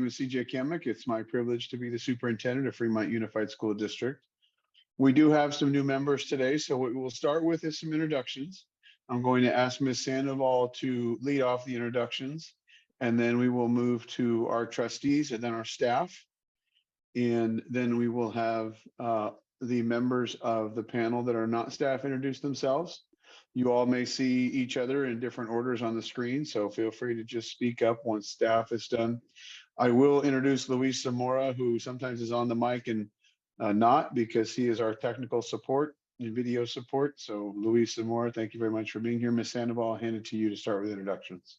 is CJ Kemick. It's my privilege to be the superintendent of Fremont Unified School District. We do have some new members today, so what we'll start with is some introductions. I'm going to ask Ms. Sandoval to lead off the introductions, and then we will move to our trustees and then our staff. And then we will have the members of the panel that are not staff introduce themselves. You all may see each other in different orders on the screen, so feel free to just speak up once staff is done. I will introduce Luis Zamora, who sometimes is on the mic and not, because he is our technical support and video support. So Luis Zamora, thank you very much for being here. Ms. Sandoval, I'll hand it to you to start with introductions.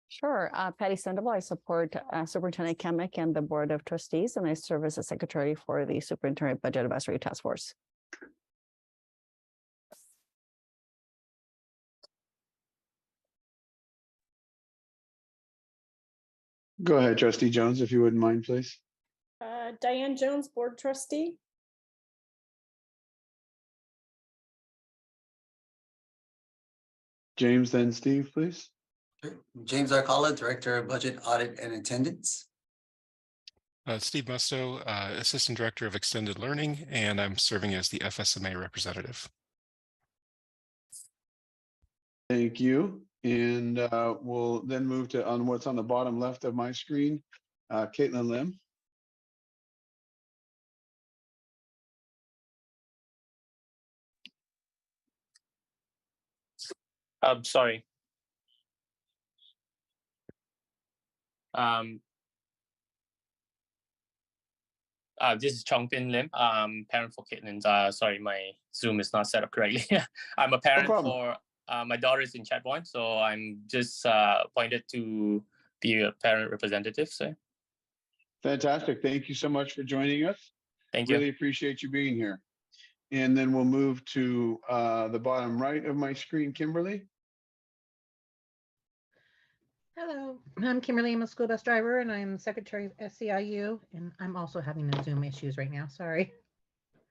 Sure. Patty Sandoval. I support Superintendent Kemick and the Board of Trustees, and I serve as a secretary for the Superintendent Budget Advisory Task Force. Go ahead, Trustee Jones, if you wouldn't mind, please. Diane Jones, Board Trustee. James, then Steve, please. James Arcala, Director of Budget, Audit, and Attendance. Steve Musto, Assistant Director of Extended Learning, and I'm serving as the FSMA representative. Thank you. And we'll then move to on what's on the bottom left of my screen, Caitlin Lim. I'm sorry. This is Chongpin Lim, parent for Caitlin. Sorry, my Zoom is not set up correctly. I'm a parent for my daughter is in Chatpoint, so I'm just appointed to be a parent representative. So, fantastic! Thank you so much for joining us. Thank you. Really appreciate you being here. And then we'll move to the bottom right of my screen, Kimberly. Hello, I'm Kimberly. I'm a school bus driver and I'm secretary of SEIU, and I'm also having the Zoom issues right now. Sorry.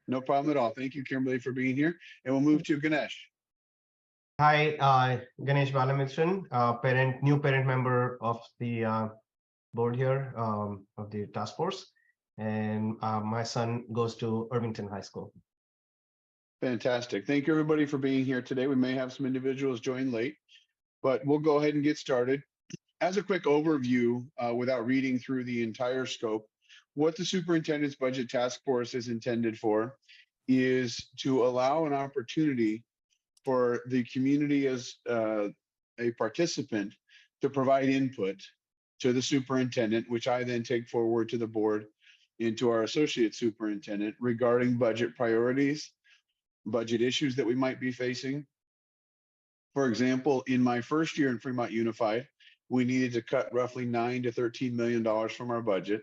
No problem at all. Thank you, Kimberly, for being here. And we'll move to Ganesh. Hi, Ganesh Balamithran, new parent member of the board here of the task force. And my son goes to Irvington High School. Fantastic. Thank you, everybody, for being here today. We may have some individuals join late, but we'll go ahead and get started. As a quick overview, without reading through the entire scope, what the Superintendent's Budget Task Force is intended for is to allow an opportunity for the community as a participant to provide input to the superintendent, which I then take forward to the board and to our associate superintendent regarding budget priorities, budget issues that we might be facing. For example, in my first year in Fremont Unified, we needed to cut roughly $9 to $13 million from our budget.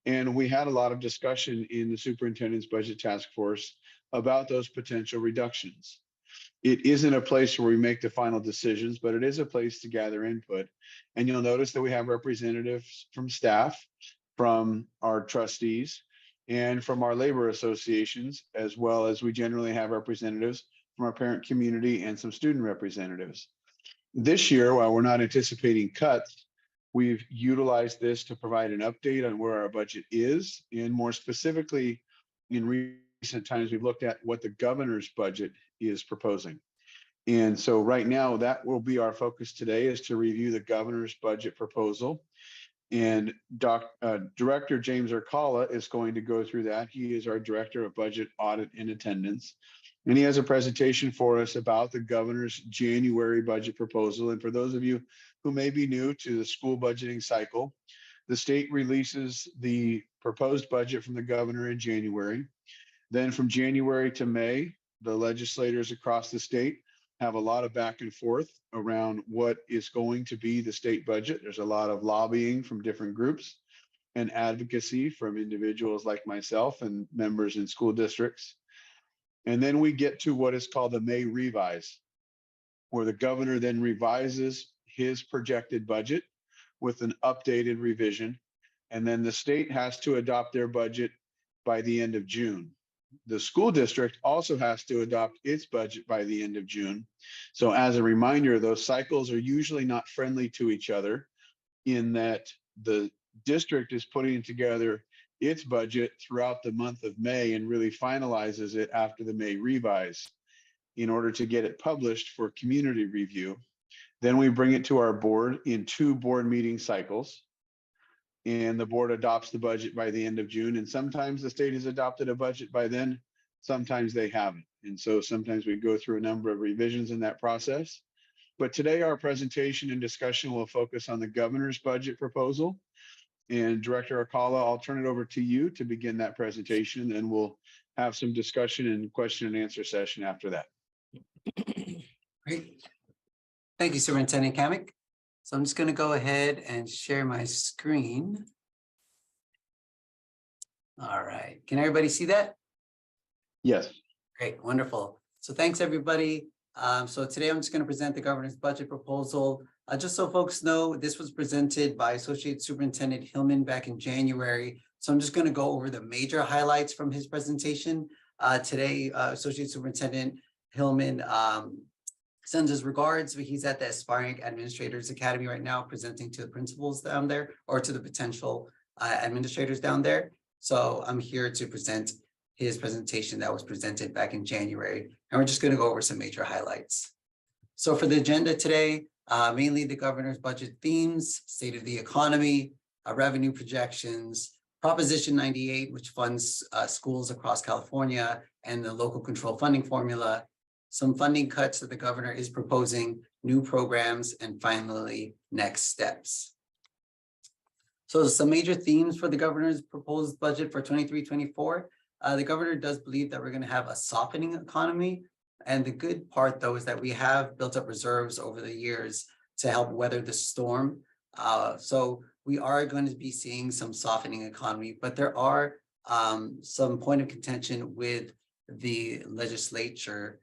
And we had a lot of discussion in the Superintendent's Budget Task Force about those potential reductions. It isn't a place where we make the final decisions, but it is a place to gather input. And you'll notice that we have representatives from staff, from our trustees, and from our labor associations, as well as we generally have representatives from our parent community and some student representatives. This year, while we're not anticipating cuts, we've utilized this to provide an update on where our budget is, and more specifically, in recent times, we've looked at what the governor's budget is proposing. And so right now, that will be our focus today, is to review the governor's budget proposal. And Director James Arcala is going to go through that. He is our Director of Budget, Audit, and Attendance. And he has a presentation for us about the governor's January budget proposal. And for those of you who may be new to the school budgeting cycle, the state releases the proposed budget from the governor in January. Then from January to May, the legislators across the state have a lot of back and forth around what is going to be the state budget. There's a lot of lobbying from different groups and advocacy from individuals like myself and members in school districts. And then we get to what is called the May revise, where the governor then revises his projected budget with an updated revision. And then the state has to adopt their budget by the end of June. The school district also has to adopt its budget by the end of June. So as a reminder, those cycles are usually not friendly to each other, in that the district is putting together its budget throughout the month of May and really finalizes it after the May revise in order to get it published for community review. Then we bring it to our board in 2 board meeting cycles. And the board adopts the budget by the end of June. And sometimes the state has adopted a budget by then, sometimes they haven't. And so sometimes we go through a number of revisions in that process. But today our presentation and discussion will focus on the governor's budget proposal. And Director Akala, I'll turn it over to you to begin that presentation, and we'll have some discussion and question and answer session after that. Great. Thank you, Superintendent Kamick. So I'm just going to go ahead and share my screen. All right. Can everybody see that? Yes. Great, wonderful. So thanks, everybody. So today I'm just going to present the governor's budget proposal. Just so folks know, this was presented by Associate Superintendent Hillman back in January. So I'm just going to go over the major highlights from his presentation. Today, Associate Superintendent Hillman sends his regards. He's at the Aspiring Administrators Academy right now, presenting to the principals down there, or to the potential administrators down there. So I'm here to present his presentation that was presented back in January. And we're just going to go over some major highlights. So for the agenda today, mainly the governor's budget themes, state of the economy, revenue projections, Proposition 98, which funds schools across California, and the local control funding formula, some funding cuts that the governor is proposing, new programs, and finally, next steps. So some major themes for the governor's proposed budget for 23-24. The governor does believe that we're going to have a softening economy. And the good part, though, is that we have built up reserves over the years to help weather the storm. So we are going to be seeing some softening economy, but there are some point of contention with the legislature.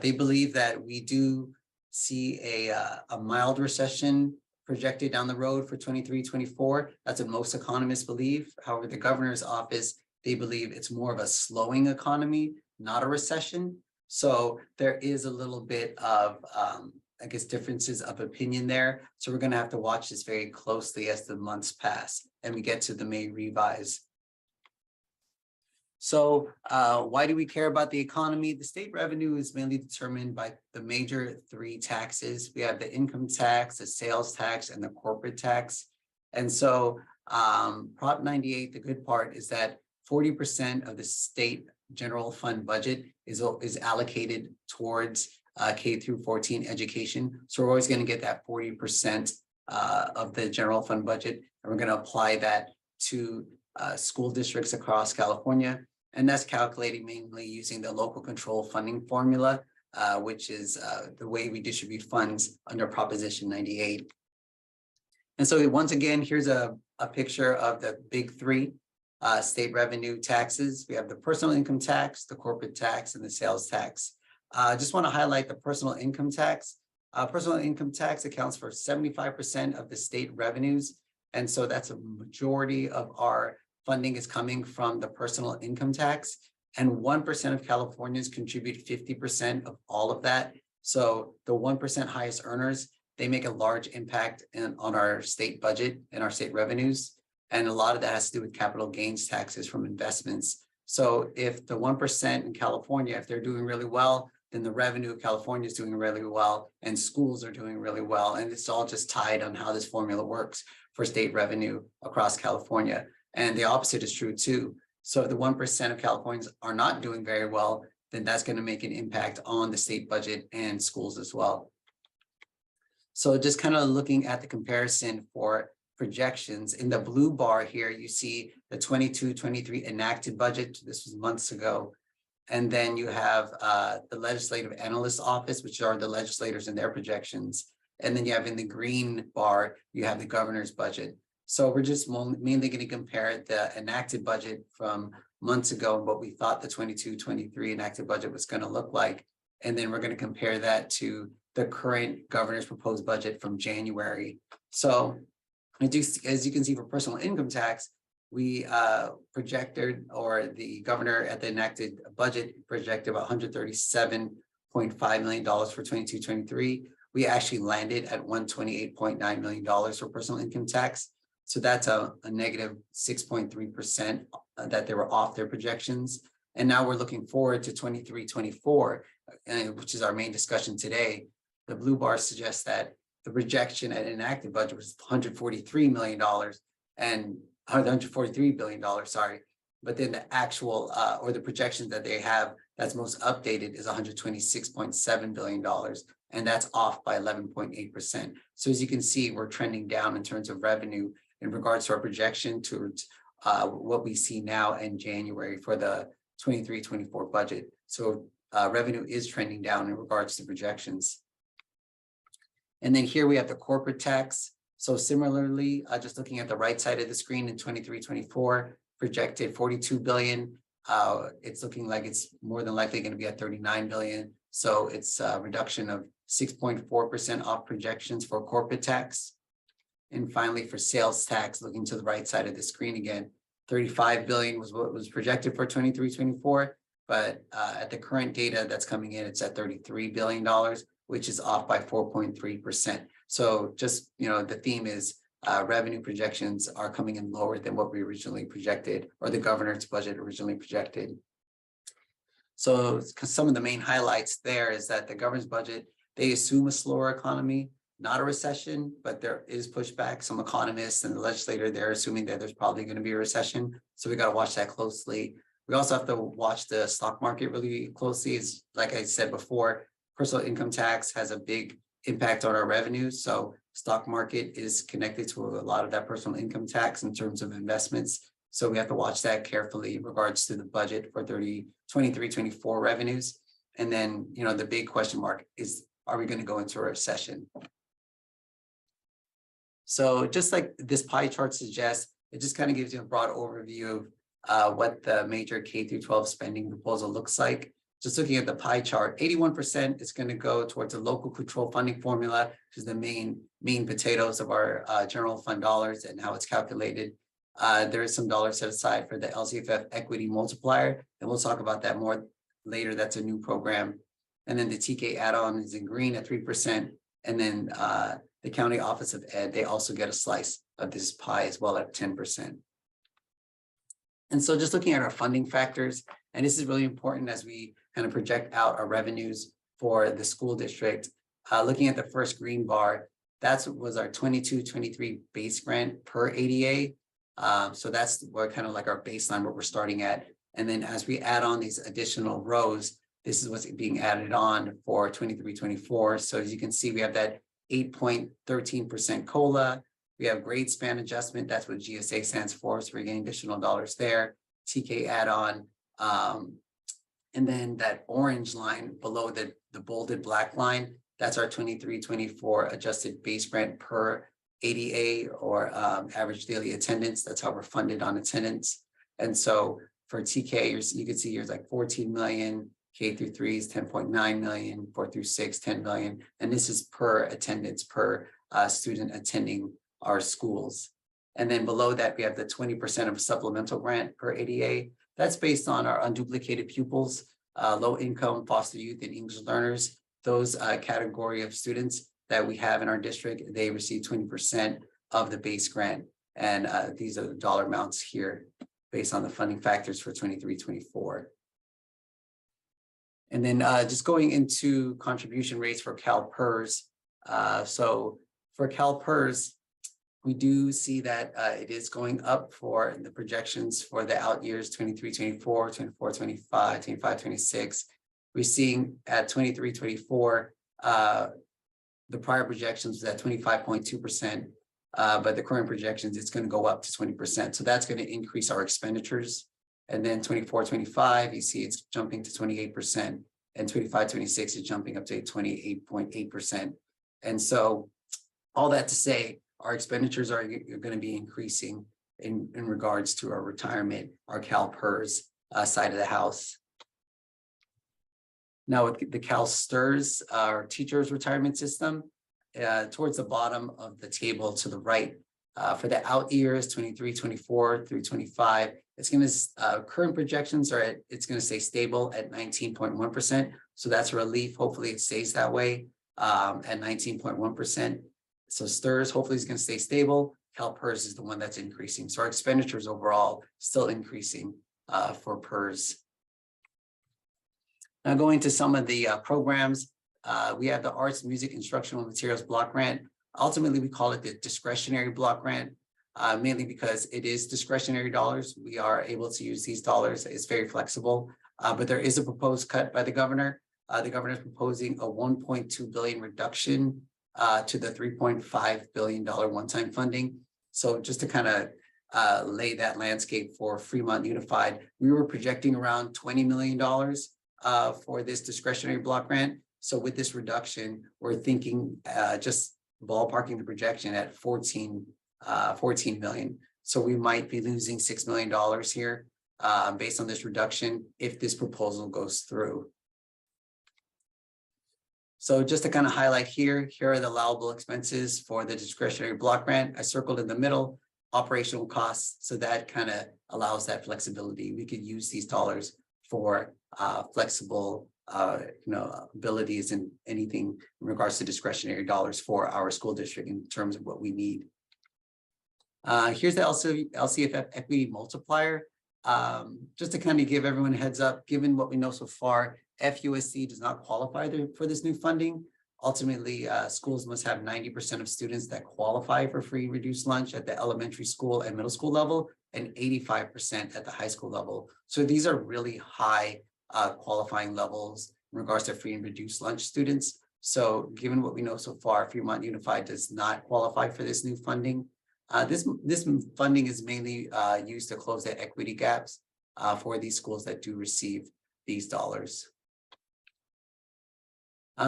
They believe that we do see a mild recession projected down the road for 23-24. That's what most economists believe. However, the governor's office, they believe it's more of a slowing economy, not a recession. So there is a little bit of, I guess, differences of opinion there. So we're going to have to watch this very closely as the months pass and we get to the May revise. So why do we care about the economy? The state revenue is mainly determined by the major 3 taxes. We have the income tax, the sales tax, and the corporate tax. And so Prop 98, the good part is that 40% of the state general fund budget is allocated towards K through 14 education. So we're always going to get that 40% of the general fund budget, and we're going to apply that to school districts across California. And that's calculated mainly using the local control funding formula, which is the way we distribute funds under Proposition 98. And so once again, here's a picture of the big 3 state revenue taxes. We have the personal income tax, the corporate tax, and the sales tax. I just want to highlight the personal income tax. Personal income tax accounts for 75% of the state revenues. And so that's a majority of our funding is coming from the personal income tax. And 1% of Californians contribute 50% of all of that. So the 1% highest earners, they make a large impact on our state budget and our state revenues. And a lot of that has to do with capital gains taxes from investments. So if the 1% in California, if they're doing really well, then the revenue of California is doing really well and schools are doing really well. And it's all just tied on how this formula works for state revenue across California. And the opposite is true too. So if the 1% of Californians are not doing very well, then that's going to make an impact on the state budget and schools as well. So just kind of looking at the comparison for projections, in the blue bar here, you see the 22-23 enacted budget. This was months ago. And then you have the Legislative Analyst Office, which are the legislators and their projections. And then you have in the green bar, you have the governor's budget. So we're just mainly going to compare the enacted budget from months ago and what we thought the 22-23 enacted budget was going to look like. And then we're going to compare that to the current governor's proposed budget from January. So as you can see for personal income tax, we projected, or the governor at the enacted budget projected about $137.5 million for 22-23. We actually landed at $128.9 million for personal income tax. So that's a negative 6.3% that they were off their projections. And now we're looking forward to 23-24, which is our main discussion today. The blue bar suggests that the projection at enacted budget was $143 million and $143 billion, sorry. But then the actual or the projection that they have that's most updated is $126.7 billion. And that's off by 11.8%. So as you can see, we're trending down in terms of revenue in regards to our projection towards what we see now in January for the 23-24 budget. So revenue is trending down in regards to projections. And then here we have the corporate tax. So similarly, just looking at the right side of the screen in 23-24, projected 42 billion. It's looking like it's more than likely going to be at 39 billion. So it's a reduction of 6.4% off projections for corporate tax. And finally, for sales tax, looking to the right side of the screen again, 35 billion was what was projected for 23-24. But at the current data that's coming in, it's at $33 billion, which is off by 4.3%. So just, the theme is revenue projections are coming in lower than what we originally projected, or the governor's budget originally projected. So some of the main highlights there is that the governor's budget, they assume a slower economy, not a recession, but there is pushback. Some economists and the legislator, they're assuming that there's probably going to be a recession. So we got to watch that closely. We also have to watch the stock market really closely. It's like I said before, personal income tax has a big impact on our revenues. So stock market is connected to a lot of that personal income tax in terms of investments. So we have to watch that carefully in regards to the budget for 23-24 revenues. And then, the big question mark is, are we going to go into a recession? So just like this pie chart suggests, it just kind of gives you a broad overview of what the major K-12 spending proposal looks like. Just looking at the pie chart, 81% is going to go towards a local control funding formula, which is the main potatoes of our general fund dollars and how it's calculated. There is some dollars set aside for the LCFF equity multiplier, and we'll talk about that more later. That's a new program. And then the TK add-on is in green at 3%. And then the County Office of Ed, they also get a slice of this pie as well at 10%. And so just looking at our funding factors, and this is really important as we kind of project out our revenues for the school district. Looking at the first green bar, that was our 22-23 base grant per ADA. So that's what kind of like our baseline, what we're starting at. And then as we add on these additional rows, this is what's being added on for 23-24. So as you can see, we have that 8.13% COLA. We have grade span adjustment. That's what GSA stands for. So we're getting additional dollars there. TK add-on. And then that orange line below the bolded black line, that's our 23-24 adjusted base grant per ADA, or average daily attendance. That's how we're funded on attendance. And so for TK, you can see here's like 14 million, K through 3 is 10.9 million, 4 through 6, 10 million. And this is per attendance, per student attending our schools. And then below that, we have the 20% of supplemental grant per ADA. That's based on our unduplicated pupils, low income, foster youth, and English learners. Those category of students that we have in our district, they receive 20% of the base grant. And these are the dollar amounts here based on the funding factors for 23-24. And then just going into contribution rates for CalPERS. So for CalPERS, we do see that it is going up for the projections for the out years 23-24, 24-25, 25-26. We're seeing at 23-24, the prior projections was at 25.2%, but the current projections, it's going to go up to 20%. So that's going to increase our expenditures. And then 24-25, you see it's jumping to 28%, and 25-26 is jumping up to 28.8%. And so all that to say, our expenditures are going to be increasing in regards to our retirement, our CalPERS side of the house. Now with the CalSTRS, our teachers retirement system, towards the bottom of the table to the right, for the out years 23-24 through 25, it's going to current projections are it's going to stay stable at 19.1%. So that's a relief. Hopefully it stays that way at 19.1%. So STRS hopefully is going to stay stable. CalPERS is the one that's increasing. So our expenditures overall still increasing for PERS. Now going to some of the programs, we have the Arts, Music, Instructional Materials Block Grant. Ultimately, we call it the discretionary block grant, mainly because it is discretionary dollars. We are able to use these dollars. It's very flexible, but there is a proposed cut by the governor. The governor is proposing a 1.2 billion reduction to the $3.5 billion one-time funding. So just to kind of lay that landscape for Fremont Unified, we were projecting around $20 million for this discretionary block grant. So with this reduction, we're thinking just ballparking the projection at 14 million. So we might be losing $6 million here based on this reduction if this proposal goes through. So just to kind of highlight here are the allowable expenses for the discretionary block grant. I circled in the middle, operational costs. So that kind of allows that flexibility. We could use these dollars for flexible abilities and anything in regards to discretionary dollars for our school district in terms of what we need. Here's the LCFF equity multiplier. Just to kind of give everyone a heads up, given what we know so far, FUSC does not qualify for this new funding. Ultimately, schools must have 90% of students that qualify for free and reduced lunch at the elementary school and middle school level, and 85% at the high school level. So these are really high qualifying levels in regards to free and reduced lunch students. So given what we know so far, Fremont Unified does not qualify for this new funding. This funding is mainly used to close the equity gaps for these schools that do receive these dollars.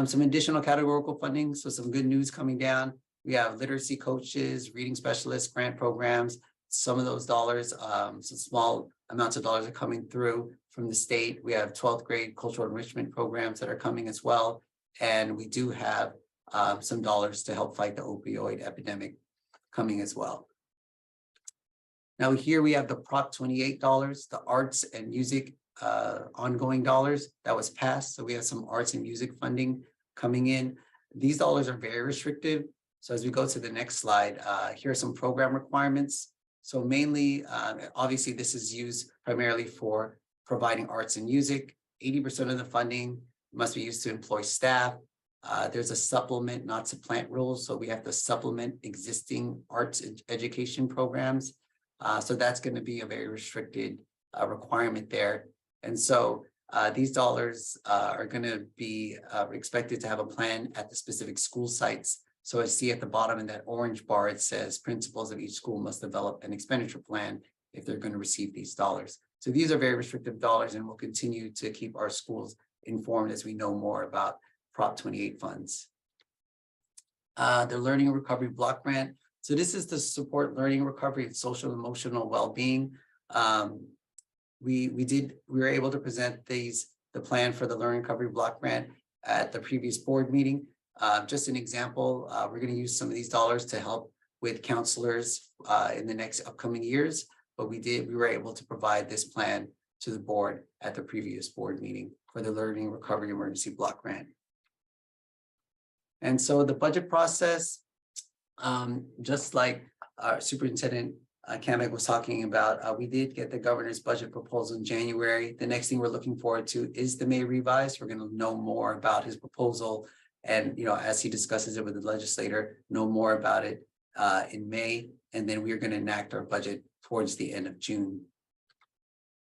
Some additional categorical funding, so some good news coming down. We have literacy coaches, reading specialists, grant programs. Some of those dollars, some small amounts of dollars are coming through from the state. We have 12th grade cultural enrichment programs that are coming as well. And we do have some dollars to help fight the opioid epidemic coming as well. Now here we have the Prop 28 dollars, the arts and music ongoing dollars that was passed. So we have some arts and music funding coming in. These dollars are very restrictive. So as we go to the next slide, here are some program requirements. So mainly, obviously, this is used primarily for providing arts and music. 80% of the funding must be used to employ staff. There's a supplement, not supplant rule. So we have to supplement existing arts education programs. So that's going to be a very restricted requirement there. And so these dollars are going to be expected to have a plan at the specific school sites. So I see at the bottom in that orange bar, it says principals of each school must develop an expenditure plan if they're going to receive these dollars. So these are very restrictive dollars, and we'll continue to keep our schools informed as we know more about Prop 28 funds. The Learning and Recovery Block Grant. So this is to support learning, recovery, and social and emotional well-being. We were able to present the plan for the Learning and Recovery Block Grant at the previous board meeting. Just an example, we're going to use some of these dollars to help with counselors in the next upcoming years, but we were able to provide this plan to the board at the previous board meeting for the Learning and Recovery Emergency Block Grant. And so the budget process, just like our Superintendent Kamek was talking about, we did get the governor's budget proposal in January. The next thing we're looking forward to is the May revise. We're going to know more about his proposal. And, as he discusses it with the legislator, know more about it in May. And then we're going to enact our budget towards the end of June.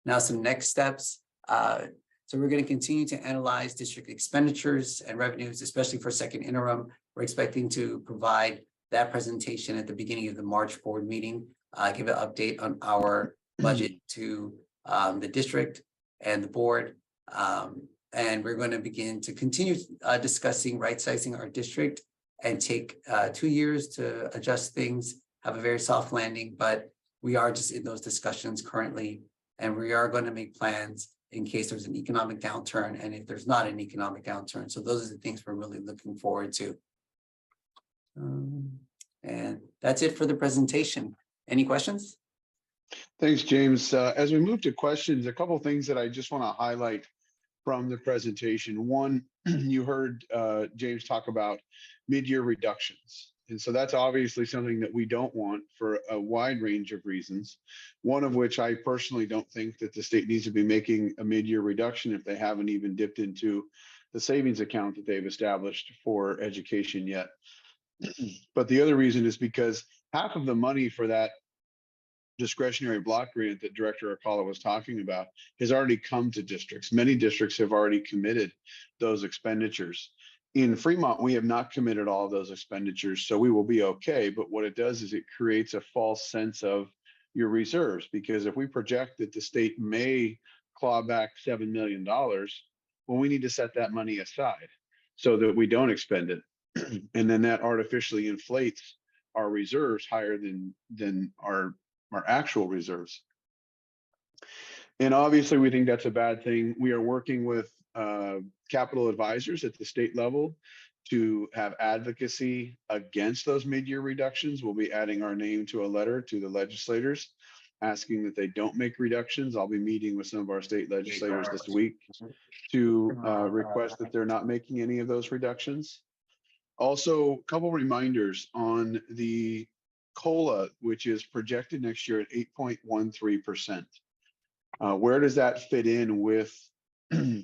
Now, some next steps. So we're going to continue to analyze district expenditures and revenues, especially for second interim. We're expecting to provide that presentation at the beginning of the March board meeting, give an update on our budget to the district and the board. And we're going to begin to continue discussing right-sizing our district and take 2 years to adjust things, have a very soft landing, but we are just in those discussions currently. And we are going to make plans in case there's an economic downturn and if there's not an economic downturn. So those are the things we're really looking forward to. And that's it for the presentation. Any questions? Thanks, James. As we move to questions, a couple of things that I just want to highlight from the presentation. One, you heard James talk about mid-year reductions. And so that's obviously something that we don't want for a wide range of reasons. One of which I personally don't think that the state needs to be making a mid-year reduction if they haven't even dipped into the savings account that they've established for education yet. But the other reason is because half of the money for that discretionary block grant that Director Arcala was talking about has already come to districts. Many districts have already committed those expenditures. In Fremont, we have not committed all of those expenditures, so we will be okay. But what it does is it creates a false sense of your reserves, because if we project that the state may claw back $7 million, well, we need to set that money aside so that we don't expend it. And then that artificially inflates our reserves higher than our actual reserves. And obviously, we think that's a bad thing. We are working with capital advisors at the state level to have advocacy against those mid-year reductions. We'll be adding our name to a letter to the legislators asking that they don't make reductions. I'll be meeting with some of our state legislators this week to request that they're not making any of those reductions. Also, a couple reminders on the COLA, which is projected next year at 8.13%. Where does that fit in with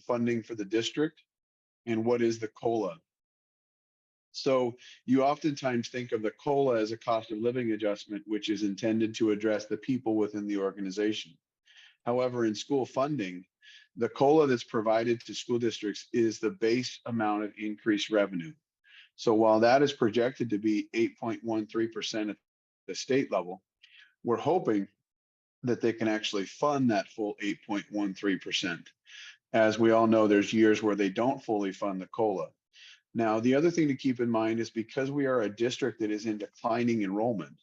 funding for the district? And what is the COLA? So you oftentimes think of the COLA as a cost of living adjustment, which is intended to address the people within the organization. However, in school funding, the COLA that's provided to school districts is the base amount of increased revenue. So while that is projected to be 8.13% at the state level, we're hoping that they can actually fund that full 8.13%. As we all know, there's years where they don't fully fund the COLA. Now, the other thing to keep in mind is because we are a district that is in declining enrollment,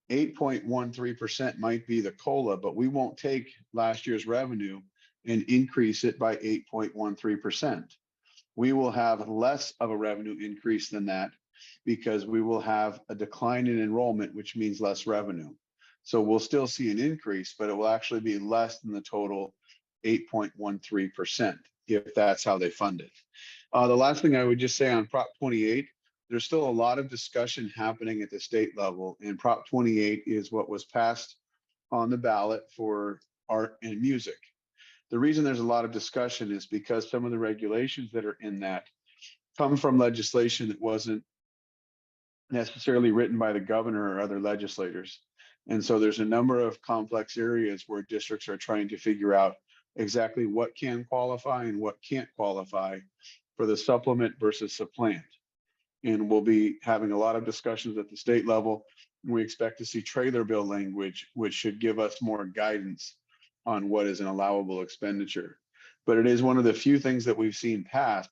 8.13% might be the COLA, but we won't take last year's revenue and increase it by 8.13%. We will have less of a revenue increase than that because we will have a decline in enrollment, which means less revenue. So we'll still see an increase, but it will actually be less than the total 8.13% if that's how they fund it. The last thing I would just say on Prop 28, there's still a lot of discussion happening at the state level, and Prop 28 is what was passed on the ballot for art and music. The reason there's a lot of discussion is because some of the regulations that are in that come from legislation that wasn't necessarily written by the governor or other legislators. And so there's a number of complex areas where districts are trying to figure out exactly what can qualify and what can't qualify for the supplement versus supplant. And we'll be having a lot of discussions at the state level. We expect to see trailer bill language, which should give us more guidance on what is an allowable expenditure. But it is one of the few things that we've seen pass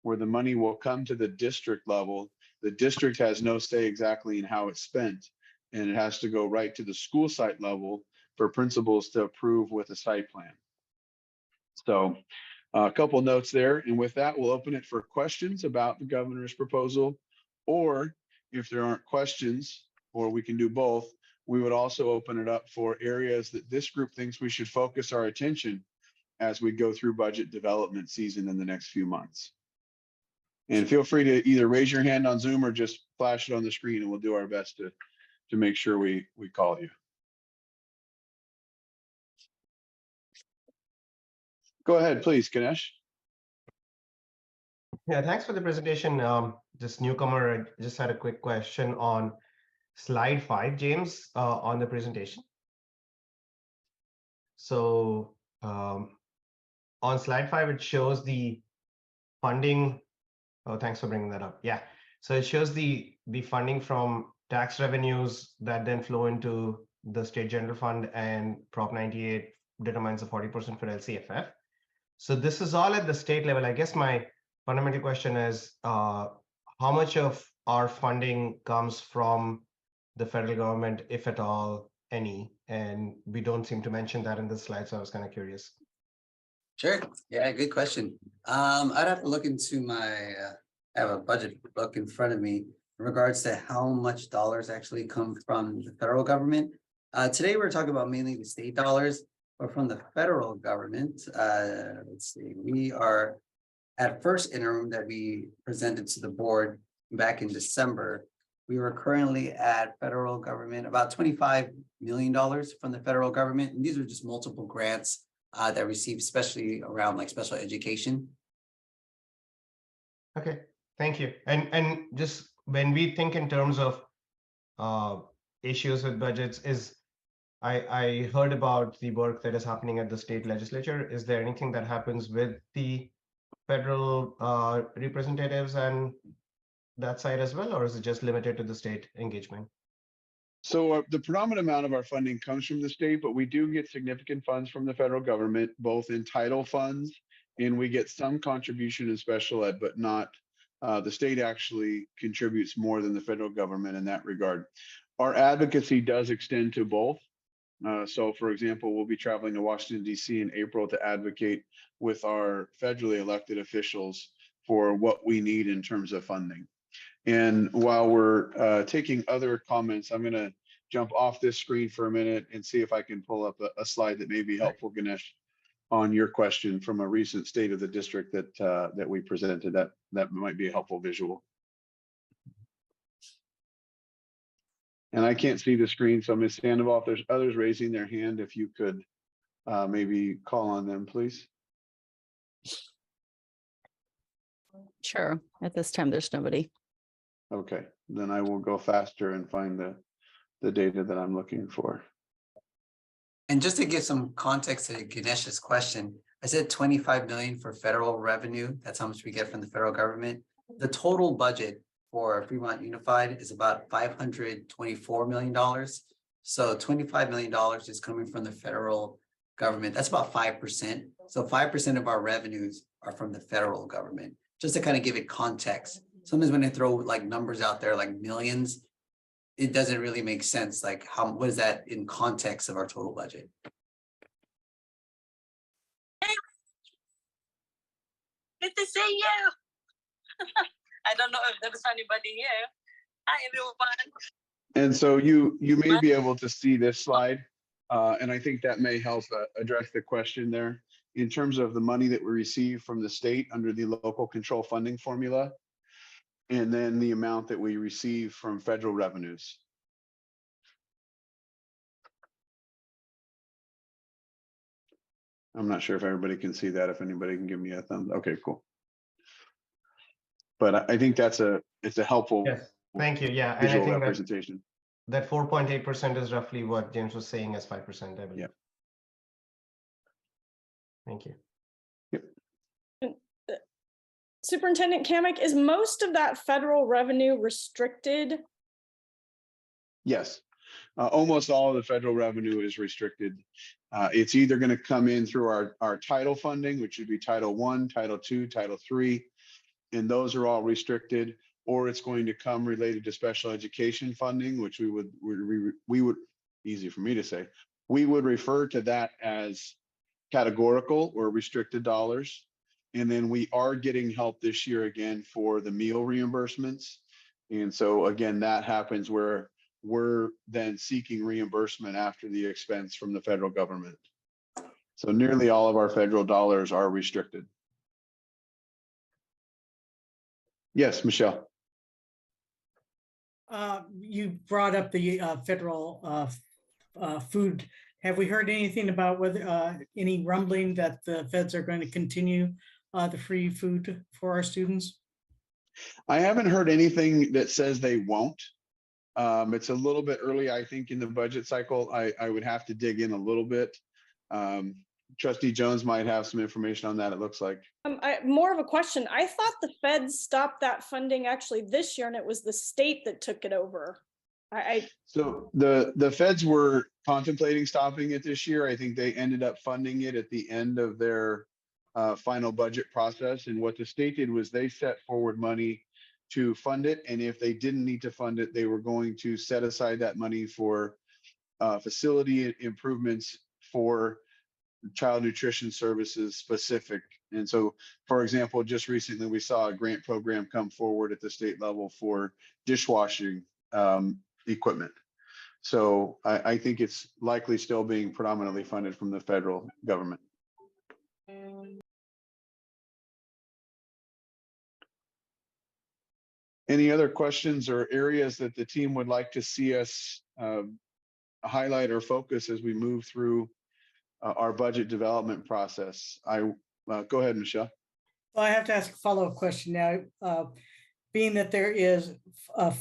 where the money will come to the district level. The district has no say exactly in how it's spent, and it has to go right to the school site level for principals to approve with a site plan. So a couple notes there. And with that, we'll open it for questions about the governor's proposal, or if there aren't questions, or we can do both, we would also open it up for areas that this group thinks we should focus our attention as we go through budget development season in the next few months. And feel free to either raise your hand on Zoom or just flash it on the screen, and we'll do our best to make sure we call you. Go ahead, please, Ganesh. Yeah, thanks for the presentation. Just newcomer, I just had a quick question on slide 5, James, on the presentation. So on slide 5, it shows the funding. Oh, thanks for bringing that up. Yeah, so it shows the funding from tax revenues that then flow into the state general fund, and Prop 98 determines the 40% for LCFF. So this is all at the state level. I guess my fundamental question is, how much of our funding comes from the federal government, if at all, any? And we don't seem to mention that in the slide, so I was kind of curious. Sure. Yeah, good question. I'd have to look into my, I have a budget book in front of me in regards to how much dollars actually come from the federal government. Today, we're talking about mainly the state dollars, but from the federal government, let's see, we are at first interim that we presented to the board back in December. We were currently at federal government, about $25 million from the federal government. And these are just multiple grants that received, especially around like special education. Okay, thank you. And just when we think in terms of issues with budgets, I heard about the work that is happening at the state legislature. Is there anything that happens with the federal representatives and that side as well, or is it just limited to the state engagement? So the predominant amount of our funding comes from the state, but we do get significant funds from the federal government, both in title funds, and we get some contribution in special ed, but not, the state actually contributes more than the federal government in that regard. Our advocacy does extend to both. So for example, we'll be traveling to Washington, D.C. in April to advocate with our federally elected officials for what we need in terms of funding. And while we're taking other comments, I'm going to jump off this screen for a minute and see if I can pull up a slide that may be helpful, Ganesh, on your question from a recent state of the district that we presented. That might be a helpful visual. And I can't see the screen, so Ms. Sandoval, if there's others raising their hand, if you could maybe call on them, please. Sure. At this time, there's nobody. Okay, then I will go faster and find the data that I'm looking for. And just to give some context to Ganesh's question, I said 25 million for federal revenue. That's how much we get from the federal government. The total budget for Fremont Unified is about $524 million. So $25 million is coming from the federal government. That's about 5%. So 5% of our revenues are from the federal government. Just to kind of give it context. Sometimes when they throw like numbers out there like millions, it doesn't really make sense. Like what is that in context of our total budget? Good to see you. I don't know if there's anybody here. Hi, everyone. And so you may be able to see this slide, and I think that may help address the question there in terms of the money that we receive from the state under the local control funding formula, and then the amount that we receive from federal revenues. I'm not sure if everybody can see that, if anybody can give me a thumbs. Okay, cool. But I think it's a helpful Yes, thank you. Yeah, and I visual think representation. that 4.8% is roughly what James was saying as 5%, I believe. Yeah. Thank you. Superintendent Kamick, is most of that federal revenue restricted? Yes, almost all of the federal revenue is restricted. It's either going to come in through our title funding, which would be Title I, Title II, Title III, and those are all restricted, or it's going to come related to special education funding, which we would, easy for me to say, we would refer to that as categorical or restricted dollars. And then we are getting help this year again for the meal reimbursements. And so again, that happens where we're then seeking reimbursement after the expense from the federal government. So nearly all of our federal dollars are restricted. Yes, Michelle. You brought up the federal food. Have we heard anything about whether any rumbling that the feds are going to continue the free food for our students? I haven't heard anything that says they won't. It's a little bit early, I think, in the budget cycle. I would have to dig in a little bit. Trustee Jones might have some information on that, it looks like. More of a question. I thought the feds stopped that funding actually this year, and it was the state that took it over. So the feds were contemplating stopping it this year. I think they ended up funding it at the end of their final budget process. And what the state did was they set forward money to fund it. And if they didn't need to fund it, they were going to set aside that money for facility improvements for child nutrition services specific. And so, for example, just recently we saw a grant program come forward at the state level for dishwashing equipment. So I think it's likely still being predominantly funded from the federal government. Any other questions or areas that the team would like to see us highlight or focus as we move through our budget development process? Go ahead, Michelle. Well, I have to ask a follow-up question now. Being that there is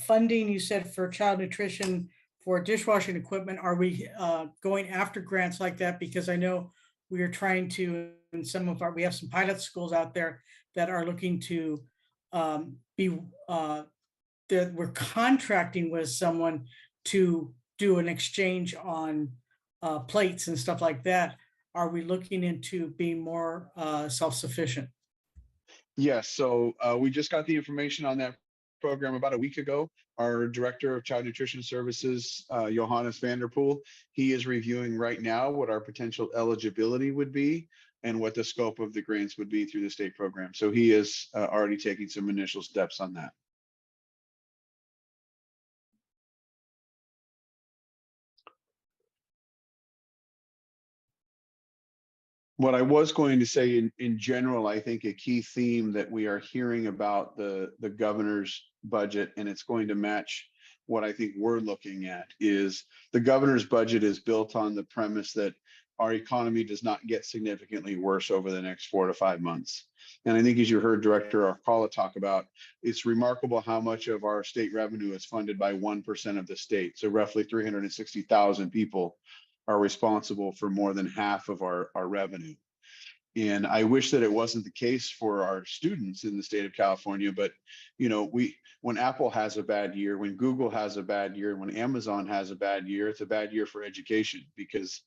funding, you said, for child nutrition for dishwashing equipment, are we going after grants like that? Because I know we are trying to, in some of our, we have some pilot schools out there that are looking to that we're contracting with someone to do an exchange on plates and stuff like that. Are we looking into being more self-sufficient? Yes, so we just got the information on that program about a week ago. Our Director of Child Nutrition Services, Johannes Vanderpool, he is reviewing right now what our potential eligibility would be and what the scope of the grants would be through the state program. So he is already taking some initial steps on that. What I was going to say in general, I think a key theme that we are hearing about the governor's budget, and it's going to match what I think we're looking at, is the governor's budget is built on the premise that our economy does not get significantly worse over the next 4 to 5 months. And I think, as you heard Director Arcala talk about, it's remarkable how much of our state revenue is funded by 1% of the state. So roughly 360,000 people are responsible for more than half of our revenue. And I wish that it wasn't the case for our students in the state of California, but when Apple has a bad year, when Google has a bad year, when Amazon has a bad year, it's a bad year for education because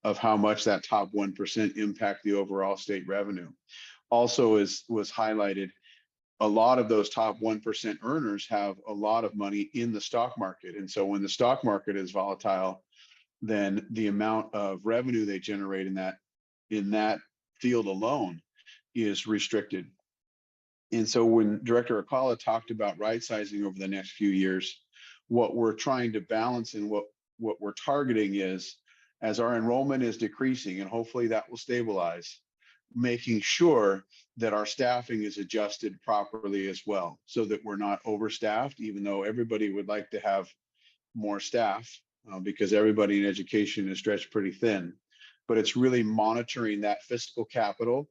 of how much that top 1% impact the overall state revenue. Also, as was highlighted, a lot of those top 1% earners have a lot of money in the stock market. And so when the stock market is volatile, then the amount of revenue they generate in that field alone is restricted. And so when Director Arcala talked about right sizing over the next few years, what we're trying to balance and what we're targeting is, as our enrollment is decreasing, and hopefully that will stabilize, making sure that our staffing is adjusted properly as well, so that we're not overstaffed, even though everybody would like to have more staff. Because everybody in education is stretched pretty thin, but it's really monitoring that fiscal capital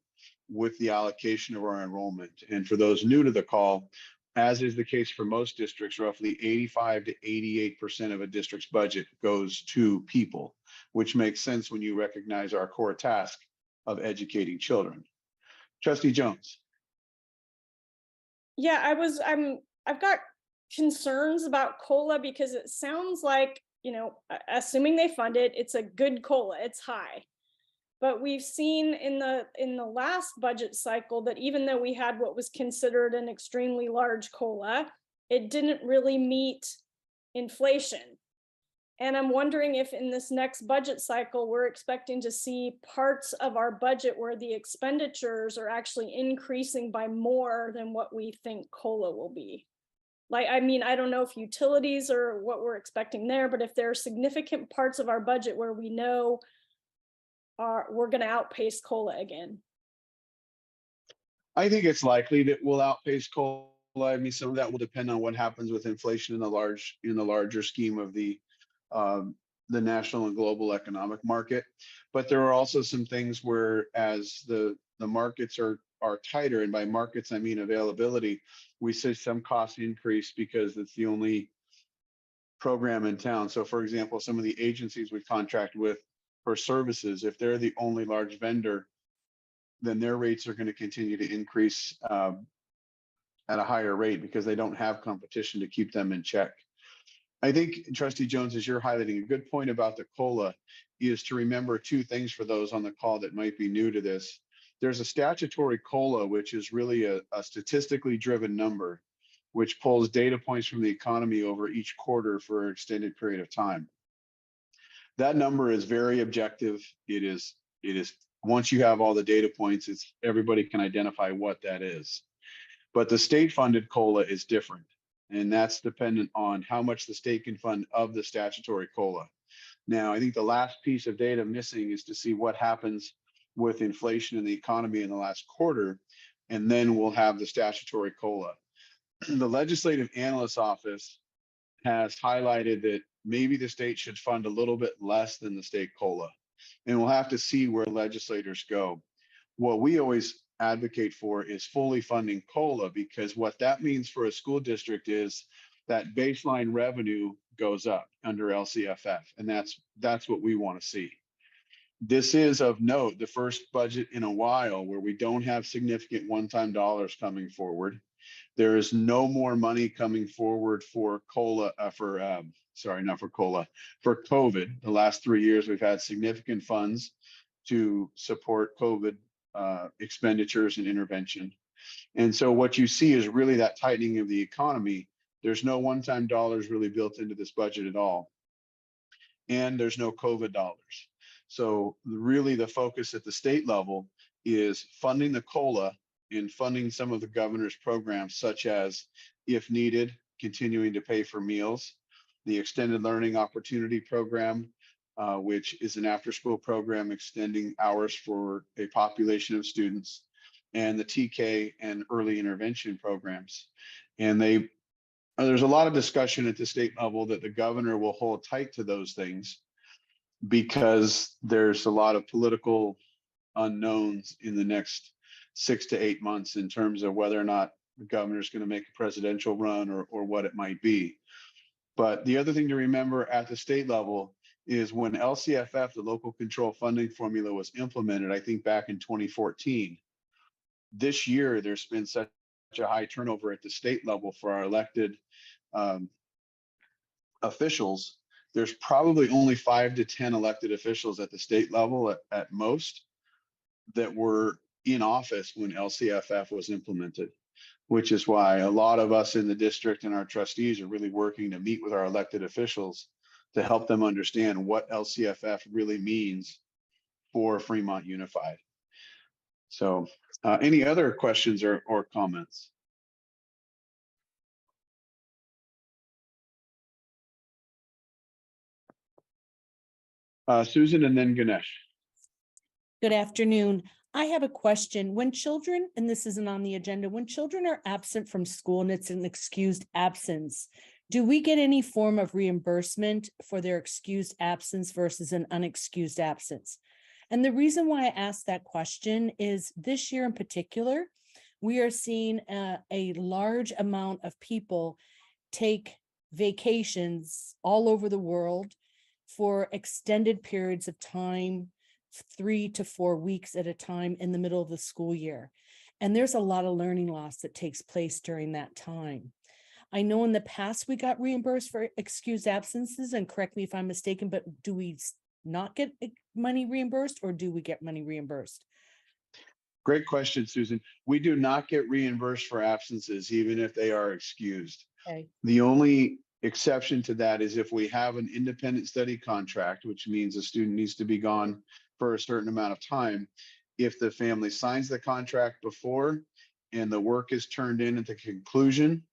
with the allocation of our enrollment. And for those new to the call, as is the case for most districts, roughly 85 to 88% of a district's budget goes to people, which makes sense when you recognize our core task of educating children. Trustee Jones. Yeah, I've got concerns about COLA because it sounds like, assuming they fund it, it's a good COLA, it's high. But we've seen in the last budget cycle that even though we had what was considered an extremely large COLA, it didn't really meet inflation. And I'm wondering if in this next budget cycle, we're expecting to see parts of our budget where the expenditures are actually increasing by more than what we think COLA will be. I don't know if utilities are what we're expecting there, but if there are significant parts of our budget where we know we're going to outpace COLA again. I think it's likely that we'll outpace COLA. I mean, some of that will depend on what happens with inflation in the larger scheme of the national and global economic market. But there are also some things where, as the markets are tighter, and by markets I mean availability, we see some cost increase because it's the only program in town. So for example, some of the agencies we contract with for services, if they're the only large vendor, then their rates are going to continue to increase at a higher rate because they don't have competition to keep them in check. I think, Trustee Jones, as you're highlighting, a good point about the COLA is to remember two things for those on the call that might be new to this. There's a statutory COLA, which is really a statistically driven number, which pulls data points from the economy over each quarter for an extended period of time. That number is very objective. It is once you have all the data points, everybody can identify what that is. But the state funded COLA is different. And that's dependent on how much the state can fund of the statutory COLA. Now, I think the last piece of data missing is to see what happens with inflation in the economy in the last quarter, and then we'll have the statutory COLA. the Legislative Analyst's Office has highlighted that maybe the state should fund a little bit less than the state COLA. And we'll have to see where legislators go. What we always advocate for is fully funding COLA, because what that means for a school district is that baseline revenue goes up under LCFF. And that's what we want to see. This is of note, the first budget in a while where we don't have significant one-time dollars coming forward. There is no more money coming forward for COLA, not for COLA, for COVID. The last 3 years, we've had significant funds to support COVID expenditures and intervention. And so what you see is really that tightening of the economy. There's no one-time dollars really built into this budget at all. And there's no COVID dollars. So really the focus at the state level is funding the COLA and funding some of the governor's programs, such as, if needed, continuing to pay for meals, the Extended Learning Opportunity Program, which is an after-school program extending hours for a population of students, and the TK and early intervention programs. And there's a lot of discussion at the state level that the governor will hold tight to those things because there's a lot of political unknowns in the next 6 to 8 months in terms of whether or not the governor's going to make a presidential run or what it might be. But the other thing to remember at the state level is when LCFF, the local control funding formula, was implemented, I think back in 2014, this year there's been such a high turnover at the state level for our elected officials. There's probably only 5 to 10 elected officials at the state level at most that were in office when LCFF was implemented, which is why a lot of us in the district and our trustees are really working to meet with our elected officials to help them understand what LCFF really means for Fremont Unified. So any other questions or comments? Susan and then Ganesh. Good afternoon. I have a question. When children, and this isn't on the agenda, when children are absent from school and it's an excused absence, do we get any form of reimbursement for their excused absence versus an unexcused absence? And the reason why I asked that question is this year in particular, we are seeing a large amount of people take vacations all over the world for extended periods of time, 3 to 4 weeks at a time in the middle of the school year. And there's a lot of learning loss that takes place during that time. I know in the past we got reimbursed for excused absences, and correct me if I'm mistaken, but do we not get money reimbursed, or do we get money reimbursed? Great question, Susan. We do not get reimbursed for absences, even if they are excused. Okay. The only exception to that is if we have an independent study contract, which means a student needs to be gone for a certain amount of time. If the family signs the contract before and the work is turned in at the conclusion,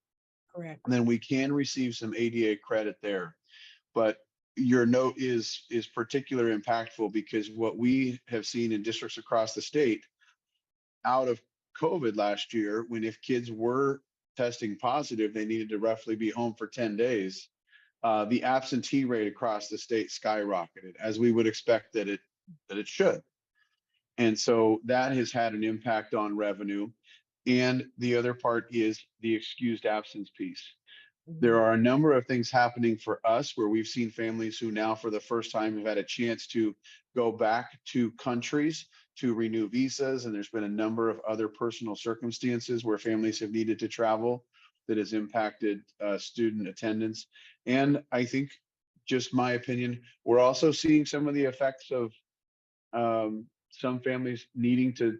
Correct. then we can receive some ADA credit there. But your note is particularly impactful because what we have seen in districts across the state out of COVID last year, when if kids were testing positive, they needed to roughly be home for 10 days. The absentee rate across the state skyrocketed, as we would expect that it should. And so that has had an impact on revenue. And the other part is the excused absence piece. There are a number of things happening for us where we've seen families who now for the first time have had a chance to go back to countries to renew visas. And there's been a number of other personal circumstances where families have needed to travel that has impacted student attendance. And I think, just my opinion, we're also seeing some of the effects of some families needing to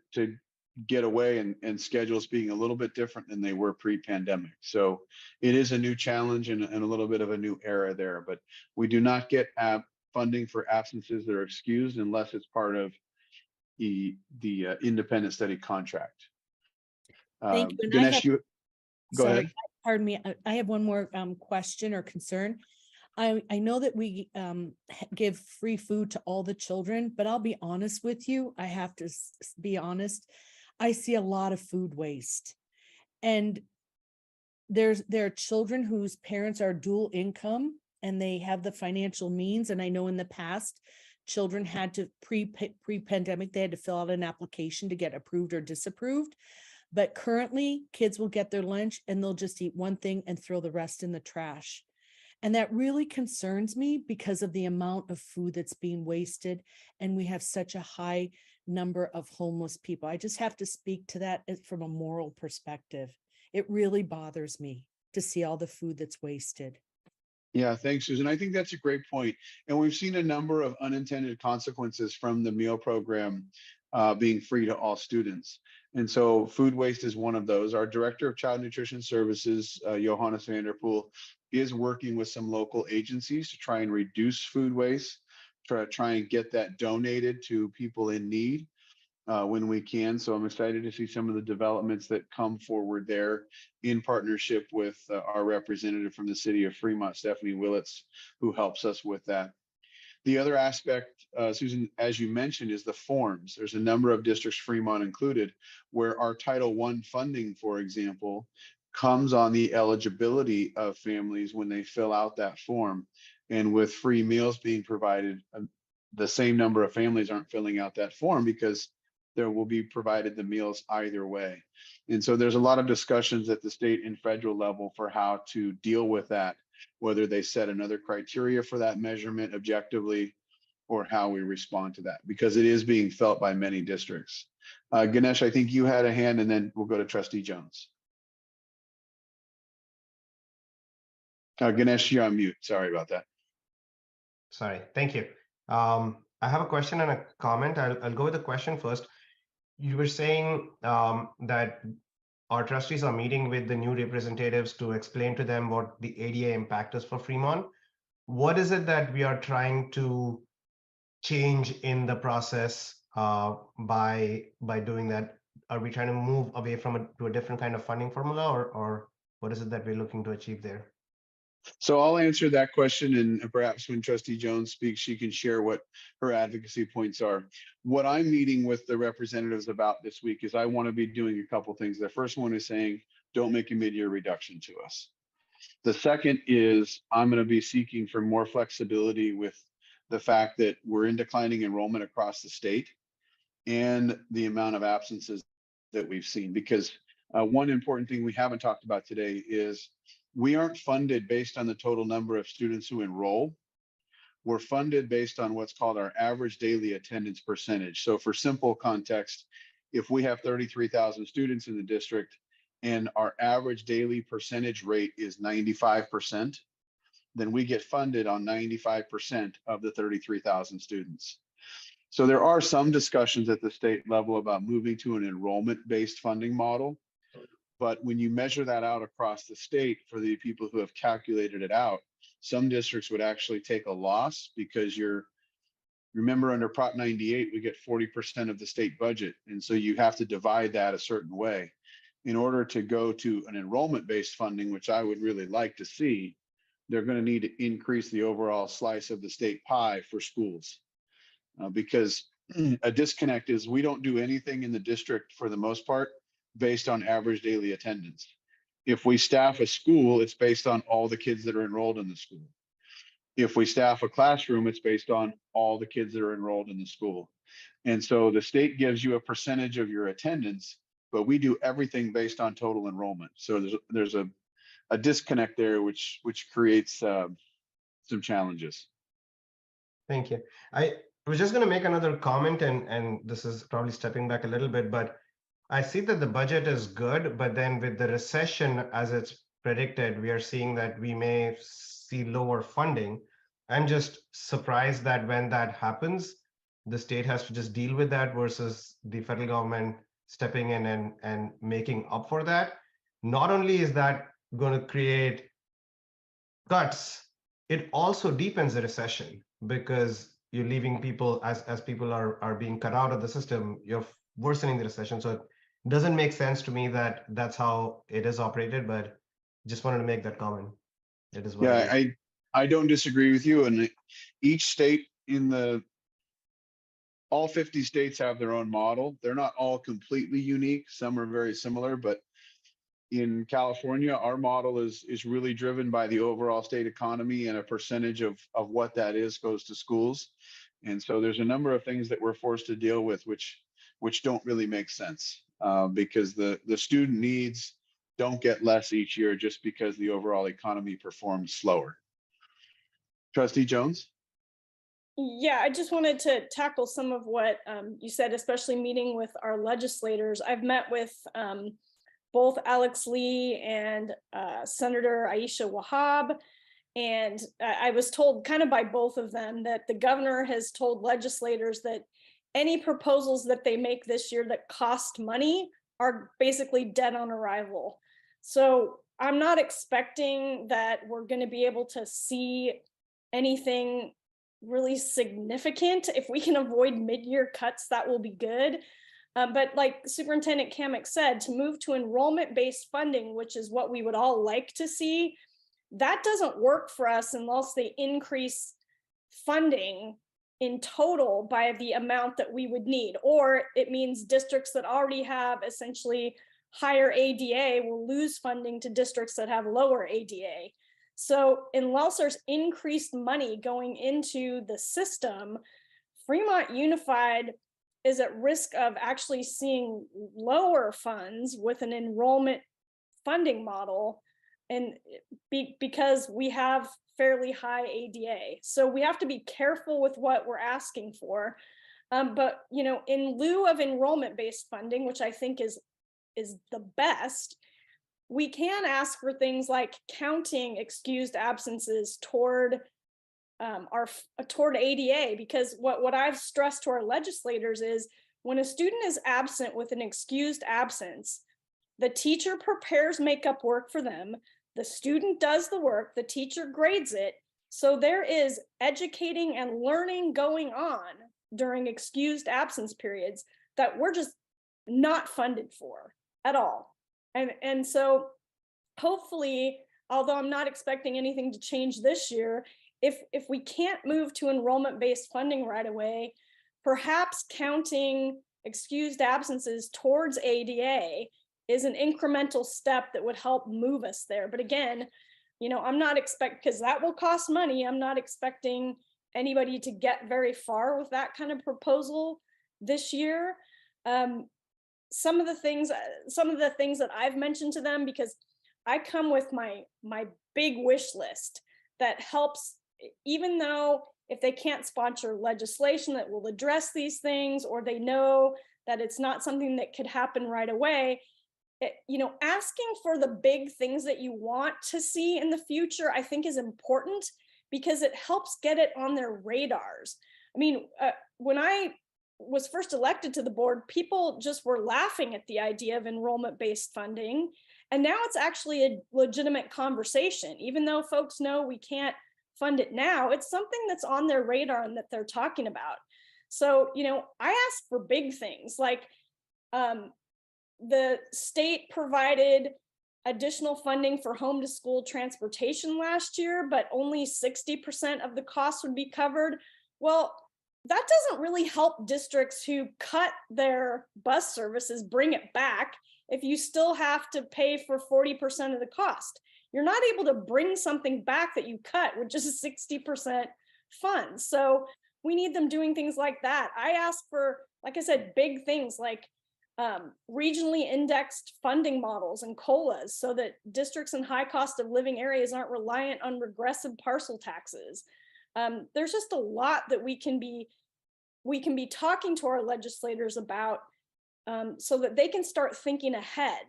get away and schedules being a little bit different than they were pre-pandemic. So it is a new challenge and a little bit of a new era there, but we do not get funding for absences that are excused unless it's part of the independent study contract. Thank you. And Ganesh, go ahead. Pardon me. I have one more question or concern. I know that we give free food to all the children, but I'll be honest with you. I have to be honest. I see a lot of food waste. And there are children whose parents are dual income and they have the financial means. And I know in the past, children had to pre-pandemic, they had to fill out an application to get approved or disapproved. But currently, kids will get their lunch and they'll just eat one thing and throw the rest in the trash. And that really concerns me because of the amount of food that's being wasted. And we have such a high number of homeless people. I just have to speak to that from a moral perspective. It really bothers me to see all the food that's wasted. Yeah, thanks, Susan. I think that's a great point. And we've seen a number of unintended consequences from the meal program being free to all students. And so food waste is one of those. Our Director of Child Nutrition Services, Johannes Vanderpool, is working with some local agencies to try and reduce food waste, try and get that donated to people in need when we can. So I'm excited to see some of the developments that come forward there in partnership with our representative from the city of Fremont, Stephanie Willits, who helps us with that. The other aspect, Susan, as you mentioned, is the forms. There's a number of districts, Fremont included, where our Title I funding, for example, comes on the eligibility of families when they fill out that form. And with free meals being provided, the same number of families aren't filling out that form because there will be provided the meals either way. And so there's a lot of discussions at the state and federal level for how to deal with that, whether they set another criteria for that measurement objectively or how we respond to that, because it is being felt by many districts. Ganesh, I think you had a hand, and then we'll go to Trustee Jones. Ganesh, you're on mute. Sorry about that. Sorry, thank you. I have a question and a comment. I'll go with the question first. You were saying that our trustees are meeting with the new representatives to explain to them what the ADA impact is for Fremont. What is it that we are trying to change in the process by doing that? Are we trying to move away from to a different kind of funding formula, or what is it that we're looking to achieve there? So I'll answer that question, and perhaps when Trustee Jones speaks, she can share what her advocacy points are. What I'm meeting with the representatives about this week is I want to be doing a couple things. The first one is saying, don't make a mid-year reduction to us. The second is I'm going to be seeking for more flexibility with the fact that we're in declining enrollment across the state and the amount of absences that we've seen. Because one important thing we haven't talked about today is we aren't funded based on the total number of students who enroll. We're funded based on what's called our average daily attendance percentage. So for simple context, if we have 33,000 students in the district and our average daily percentage rate is 95%, then we get funded on 95% of the 33,000 students. So there are some discussions at the state level about moving to an enrollment-based funding model. But when you measure that out across the state for the people who have calculated it out, some districts would actually take a loss because remember under Prop 98, we get 40% of the state budget. And so you have to divide that a certain way. In order to go to an enrollment-based funding, which I would really like to see, they're going to need to increase the overall slice of the state pie for schools. Because a disconnect is we don't do anything in the district for the most part based on average daily attendance. If we staff a school, it's based on all the kids that are enrolled in the school. If we staff a classroom, it's based on all the kids that are enrolled in the school. And so the state gives you a percentage of your attendance, but we do everything based on total enrollment. So there's a disconnect there, which creates some challenges. Thank you. I was just going to make another comment, and this is probably stepping back a little bit, but I see that the budget is good, but then with the recession as it's predicted, we are seeing that we may see lower funding. I'm just surprised that when that happens, the state has to just deal with that versus the federal government stepping in and making up for that. Not only is that going to create cuts, it also deepens the recession because you're leaving people as people are being cut out of the system, you're worsening the recession. So it doesn't make sense to me that that's how it is operated, but just wanted to make that comment. It is what it is. I don't disagree with you. And each state all 50 states have their own model. They're not all completely unique. Some are very similar, but in California, our model is really driven by the overall state economy, and a percentage of what that is goes to schools. And so there's a number of things that we're forced to deal with, which don't really make sense, because the student needs don't get less each year just because the overall economy performs slower. Trustee Jones? Yeah, I just wanted to tackle some of what you said, especially meeting with our legislators. I've met with both Alex Lee and Senator Aisha Wahab. And I was told kind of by both of them that the governor has told legislators that any proposals that they make this year that cost money are basically dead on arrival. So I'm not expecting that we're going to be able to see anything really significant. If we can avoid mid-year cuts, that will be good. But like Superintendent Kamick said, to move to enrollment-based funding, which is what we would all like to see, that doesn't work for us unless they increase funding in total by the amount that we would need. Or it means districts that already have essentially higher ADA will lose funding to districts that have lower ADA. So unless there's increased money going into the system, Fremont Unified is at risk of actually seeing lower funds with an enrollment funding model, and because we have fairly high ADA. So we have to be careful with what we're asking for. But in lieu of enrollment-based funding, which I think is the best, we can ask for things like counting excused absences toward toward ADA, because what I've stressed to our legislators is when a student is absent with an excused absence, the teacher prepares makeup work for them, the student does the work, the teacher grades it. So there is educating and learning going on during excused absence periods that we're just not funded for at all. And so hopefully, although I'm not expecting anything to change this year, if we can't move to enrollment-based funding right away, perhaps counting excused absences towards ADA is an incremental step that would help move us there. But again, I'm not because that will cost money. I'm not expecting anybody to get very far with that kind of proposal this year. Some of the things that I've mentioned to them, because I come with my big wish list that helps, even though if they can't sponsor legislation that will address these things, or they know that it's not something that could happen right away, asking for the big things that you want to see in the future, I think is important, because it helps get it on their radars. I mean, when I was first elected to the board, people just were laughing at the idea of enrollment-based funding. And now it's actually a legitimate conversation. Even though folks know we can't fund it now, it's something that's on their radar and that they're talking about. So, I ask for big things like the state provided additional funding for home to school transportation last year, but only 60% of the cost would be covered. Well, that doesn't really help districts who cut their bus services bring it back if you still have to pay for 40% of the cost. You're not able to bring something back that you cut with just 60% funds. So we need them doing things like that. I ask for, like I said, big things like regionally indexed funding models and COLAs, so that districts in high cost of living areas aren't reliant on regressive parcel taxes. There's just a lot that we can be talking to our legislators about, so that they can start thinking ahead.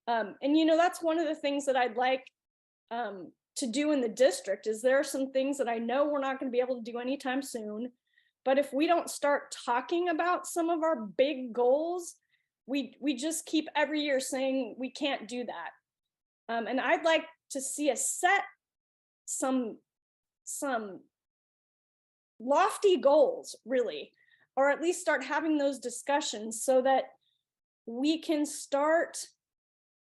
And that's one of the things that I'd like to do in the district. Is there are some things that I know we're not going to be able to do anytime soon, but if we don't start talking about some of our big goals, we just keep every year saying we can't do that. And I'd like to see us set some lofty goals, really, or at least start having those discussions so that we can start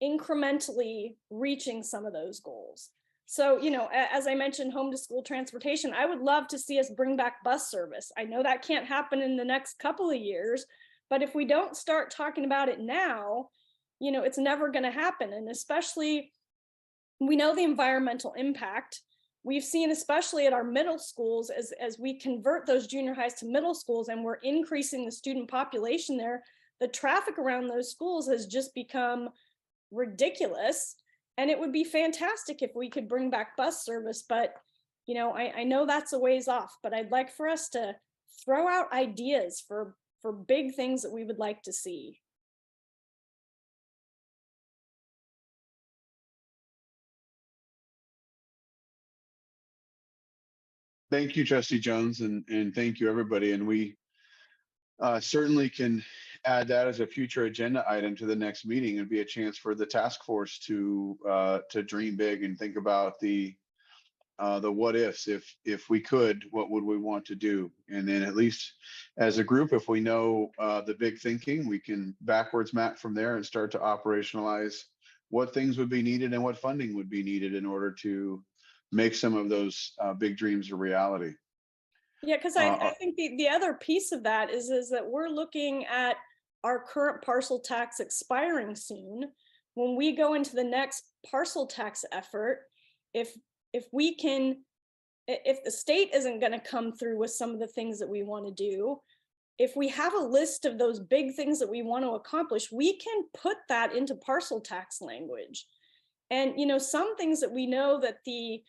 incrementally reaching some of those goals. So, as I mentioned, home to school transportation, I would love to see us bring back bus service. I know that can't happen in the next couple of years, but if we don't start talking about it now, it's never going to happen. And especially, we know the environmental impact. We've seen, especially at our middle schools, as we convert those junior highs to middle schools and we're increasing the student population there, the traffic around those schools has just become ridiculous. And it would be fantastic if we could bring back bus service, but I know that's a ways off, but I'd like for us to throw out ideas for big things that we would like to see. Thank you, Trustee Jones, and thank you, everybody. And we certainly can add that as a future agenda item to the next meeting and be a chance for the task force to dream big and think about the what ifs. If we could, what would we want to do? And then at least as a group, if we know the big thinking, we can backwards map from there and start to operationalize what things would be needed and what funding would be needed in order to make some of those big dreams a reality. Yeah, because I think the other piece of that is that we're looking at our current parcel tax expiring soon. When we go into the next parcel tax effort, if the state isn't going to come through with some of the things that we want to do, if we have a list of those big things that we want to accomplish, we can put that into parcel tax language. And some things that we know that the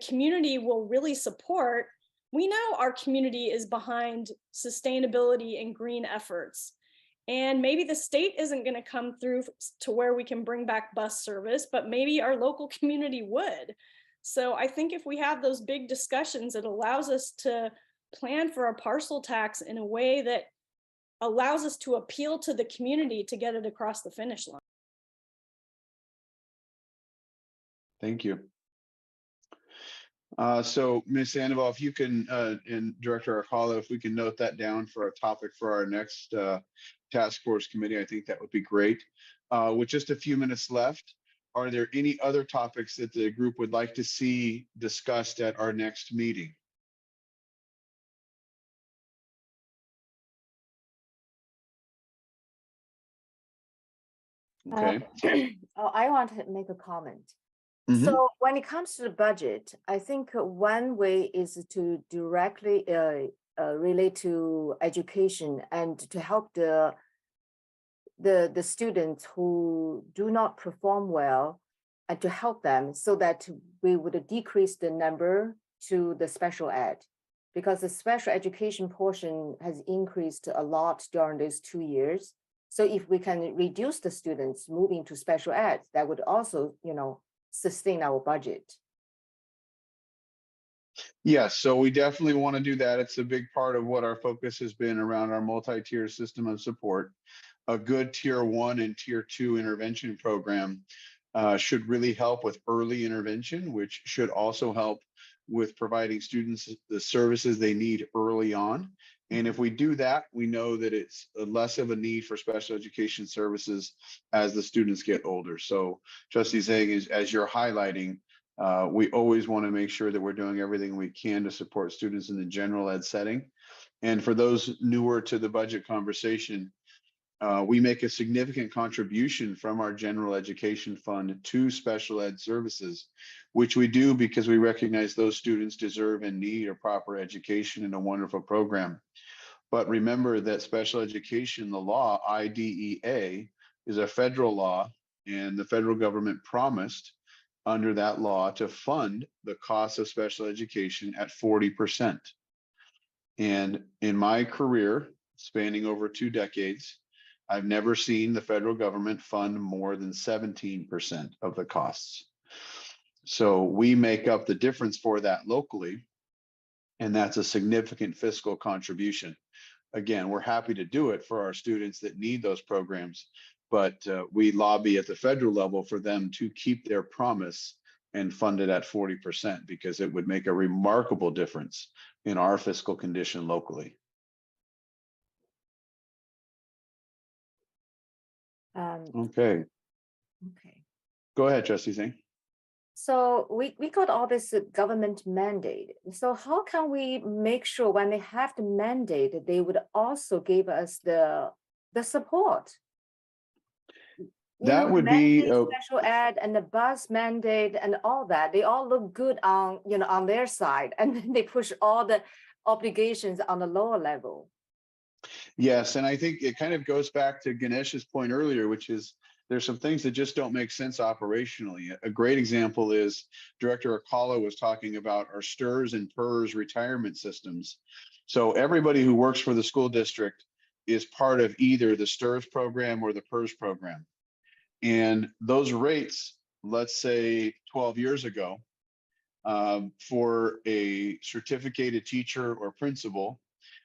community will really support. We know our community is behind sustainability and green efforts. And maybe the state isn't going to come through to where we can bring back bus service, but maybe our local community would. So I think if we have those big discussions, it allows us to plan for a parcel tax in a way that allows us to appeal to the community to get it across the finish line. Thank you. So Ms. Sandoval, if you can, and Director Arcala, if we can note that down for a topic for our next task force committee, I think that would be great. With just a few minutes left, are there any other topics that the group would like to see discussed at our next meeting? Okay. I want to make a comment. Mhm. So when it comes to the budget, I think one way is to directly relate to education and to help the students who do not perform well, and to help them so that we would decrease the number to the special ed, because the special education portion has increased a lot during these 2 years. So if we can reduce the students moving to special ed, that would also, sustain our budget. Yes, so we definitely want to do that. It's a big part of what our focus has been around our multi-tier system of support. A good tier 1 and tier 2 intervention program should really help with early intervention, which should also help with providing students the services they need early on. And if we do that, we know that it's less of a need for special education services as the students get older. So Trustee Zhang, as you're highlighting, we always want to make sure that we're doing everything we can to support students in the general ed setting. And for those newer to the budget conversation, we make a significant contribution from our general education fund to special ed services, which we do because we recognize those students deserve and need a proper education and a wonderful program. But remember that special education, the law, IDEA, is a federal law, and the federal government promised under that law to fund the cost of special education at 40%. And in my career, spanning over 2 decades, I've never seen the federal government fund more than 17% of the costs. So we make up the difference for that locally, and that's a significant fiscal contribution. Again, we're happy to do it for our students that need those programs, but we lobby at the federal level for them to keep their promise and fund it at 40%, because it would make a remarkable difference in our fiscal condition locally. Okay. Okay. Go ahead, Trustee Zhang. So we got all this government mandate. So how can we make sure when they have the mandate, they would also give us the support? You know, That the would be, mandate, special ed and the bus mandate and all that, they all look good on, you know, on their side. And then they push all the obligations on the lower level. yes, and I think it kind of goes back to Ganesh's point earlier, which is there's some things that just don't make sense operationally. A great example is Director Akala was talking about our STRS and PERS retirement systems. So everybody who works for the school district is part of either the STRS program or the PERS program. And those rates, let's say 12 years ago, for a certificated teacher or principal,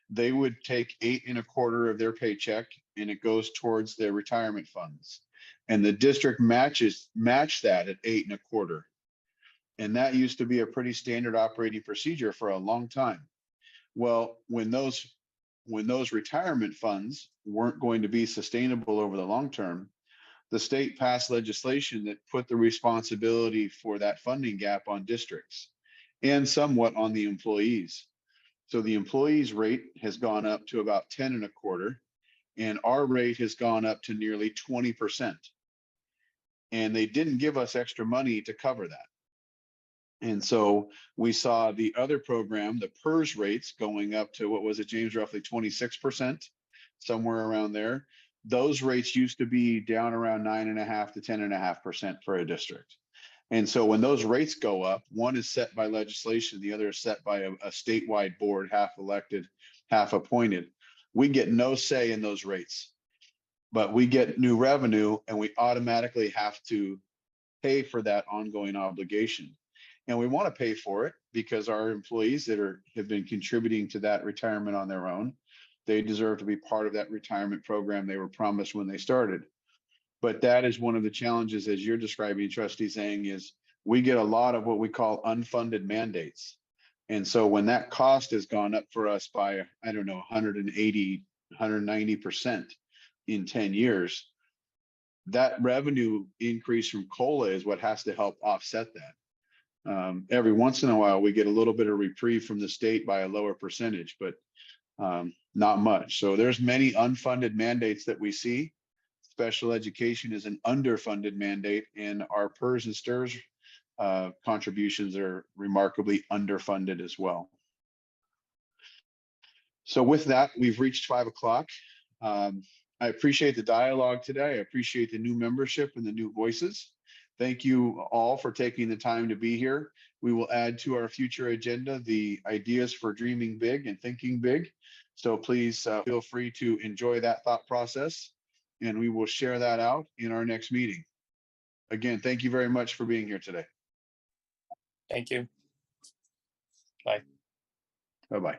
they would take 8.25% of their paycheck and it goes towards their retirement funds. And the district match that at 8.25%. And that used to be a pretty standard operating procedure for a long time. Well, when those retirement funds weren't going to be sustainable over the long term, the state passed legislation that put the responsibility for that funding gap on districts and somewhat on the employees. So the employees' rate has gone up to about 10.25%, and our rate has gone up to nearly 20%. And they didn't give us extra money to cover that. And so we saw the other program, the PERS rates going up to, what was it, James, roughly 26%, somewhere around there. Those rates used to be down around 9.5% to 10.5% for a district. And so when those rates go up, one is set by legislation, the other is set by a statewide board, half elected, half appointed. We get no say in those rates, but we get new revenue and we automatically have to pay for that ongoing obligation. And we want to pay for it because our employees that have been contributing to that retirement on their own, they deserve to be part of that retirement program they were promised when they started. But that is one of the challenges, as you're describing, Trustee Zhang, is we get a lot of what we call unfunded mandates. And so when that cost has gone up for us by, I don't know, 180, 190% in 10 years, that revenue increase from COLA is what has to help offset that. Every once in a while, we get a little bit of reprieve from the state by a lower percentage, but not much. So there's many unfunded mandates that we see. Special education is an underfunded mandate, and our PERS and STRS contributions are remarkably underfunded as well. So with that, we've reached 5 o'clock. I appreciate the dialogue today. I appreciate the new membership and the new voices. Thank you all for taking the time to be here. We will add to our future agenda the ideas for dreaming big and thinking big. So please feel free to enjoy that thought process, and we will share that out in our next meeting. Again, thank you very much for being here today. Thank you. Bye. Bye-bye.